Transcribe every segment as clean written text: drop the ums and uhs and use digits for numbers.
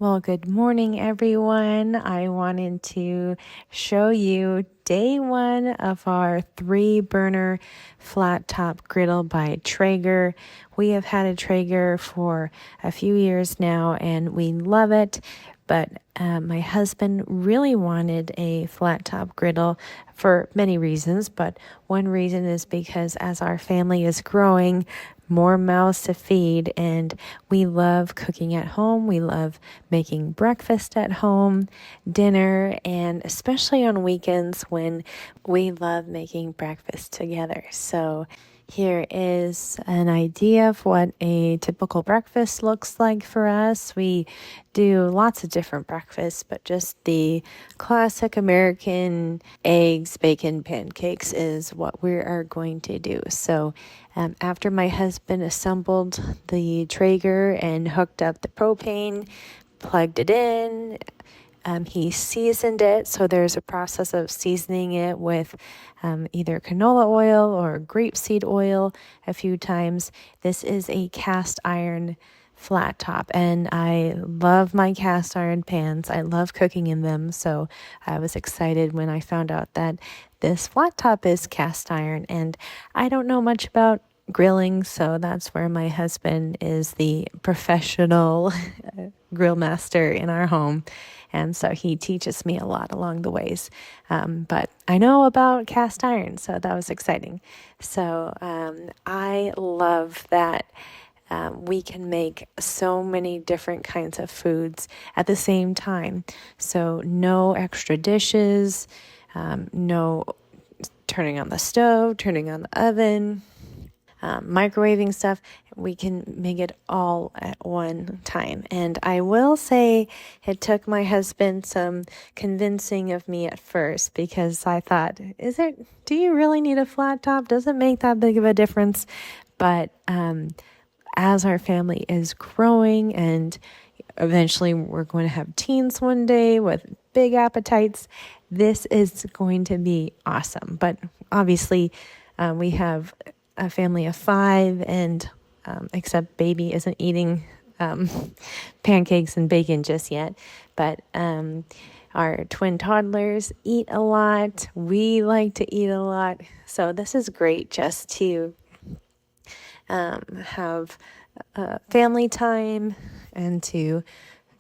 Well, good morning, everyone. I wanted to show you day one of our 3-burner flat top griddle by Traeger. We have had a Traeger for a few years now and we love it. But my husband really wanted a flat top griddle for many reasons. But one reason is because as our family is growing, more mouths to feed, and we love cooking at home. We love making breakfast at home, dinner, and especially on weekends when we love making breakfast together. So here is an idea of what a typical breakfast looks like for us. We do lots of different breakfasts, but just the classic American eggs, bacon, pancakes is what we are going to do. So after my husband assembled the Traeger and hooked up the propane, plugged it in, he seasoned it. So there's a process of seasoning it with either canola oil or grapeseed oil a few times. This is a cast iron flat top, and I love my cast iron pans. I love cooking in them. So I was excited when I found out that this flat top is cast iron, and I don't know much about grilling, so that's where my husband is the professional grill master in our home, and so he teaches me a lot along the ways, but I know about cast iron, so that was exciting. So I love that we can make so many different kinds of foods at the same time, so no extra dishes, no turning on the stove, turning on the oven, microwaving stuff. We can make it all at one time. And I will say it took my husband some convincing of me at first, because I thought, do you really need a flat top? Does it make that big of a difference? But as our family is growing and eventually we're going to have teens one day with big appetites, this is going to be awesome. But obviously we have a family of 5, and except baby isn't eating pancakes and bacon just yet. But our twin toddlers eat a lot. We like to eat a lot. So this is great just to have family time and to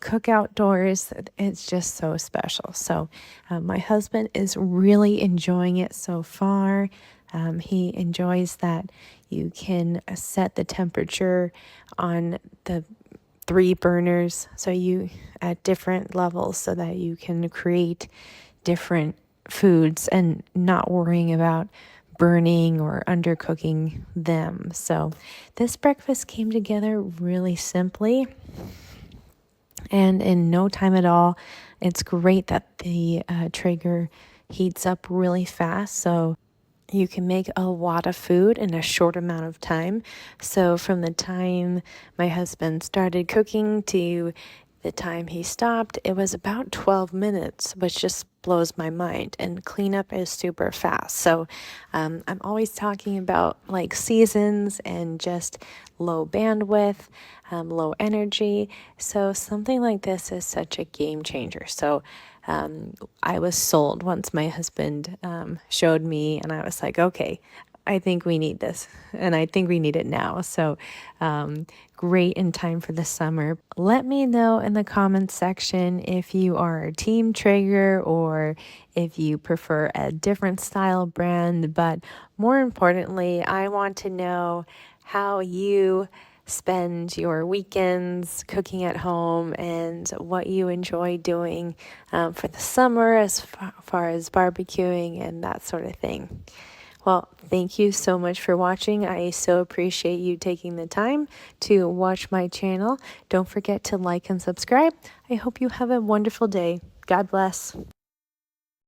cook outdoors. It's just so special. So my husband is really enjoying it so far. He enjoys that you can set the temperature on the 3 burners, so you at different levels, so that you can create different foods and not worrying about burning or undercooking them. So this breakfast came together really simply and in no time at all. It's great that the Traeger heats up really fast, so you can make a lot of food in a short amount of time. So from the time my husband started cooking to the time he stopped, it was about 12 minutes, which just blows my mind. And cleanup is super fast. So I'm always talking about like seasons and just low bandwidth, low energy. So something like this is such a game changer. So I was sold once my husband showed me, and I was like, okay, I think we need this, and I think we need it now. So great in time for the summer. Let me know in the comments section if you are Team Traeger or if you prefer a different style brand. But more importantly, I want to know how you spend your weekends cooking at home and what you enjoy doing for the summer as far as barbecuing and that sort of thing. Well, thank you so much for watching. I so appreciate you taking the time to watch my channel. Don't forget to like and subscribe. I hope you have a wonderful day. God bless.